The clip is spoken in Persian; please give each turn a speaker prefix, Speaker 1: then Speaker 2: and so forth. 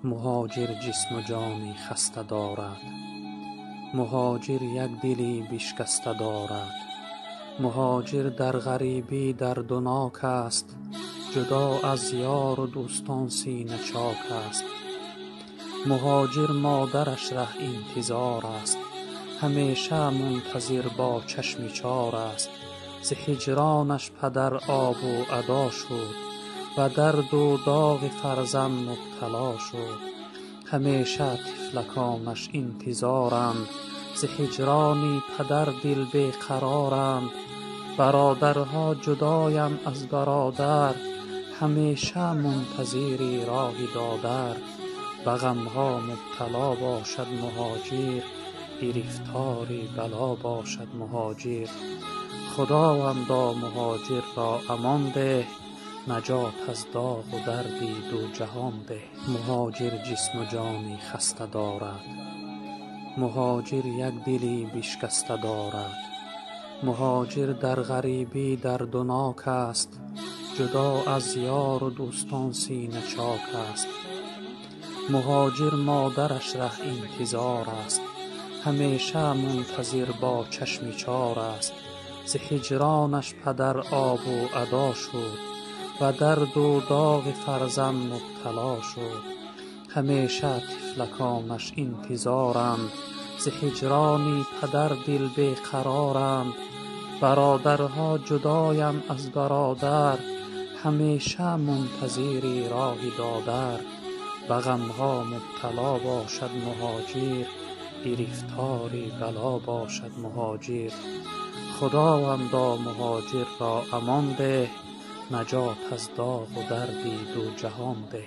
Speaker 1: مهاجر جسم و جانی خسته دارد، مهاجر یک دلی بشکسته دارد. مهاجر در غریبی درد و ناک است، جدا از یار و دوستان سینه چاک است. مهاجر مادرش ره انتظار است، همیشه منتظر با چشم چار است. ز هجرانش پدر آب و ادا شد، و درد و داغ فرزند مبتلا شد. همیشه طفلکانش انتظارند، ز هجران پدر دل بی قرارند. برادرها جدایند از برادر، همیشه منتظر راه دادر. به غمها مبتلا باشد مهاجر، گرفتار بلا باشد مهاجر. خداوندا مهاجر را امان ده، نجات از داغ و درد دو جهان ده. مهاجر جسم و جانی خسته دارد، مهاجر یک دلی بشکسته دارد. مهاجر در غریبی درد و ناک است، جدا از یار و دوستان سینه چاک است. مهاجر مادرش ره انتظار است، همیشه منتظر با چشم چار است. ز هجرانش پدر آب و ادا شد، و درد و داغ فرزند مبتلا شد. همیشه طفلکانش انتظارند، ز هجران پدر دل بی قرارند. برادرها جدایند از برادر، همیشه منتظر راه دادر. به غمها مبتلا باشد مهاجر، گرفتار بلا باشد مهاجر. خداوندا مهاجر را امان ده، نجات از داغ و درد دو جهان ده.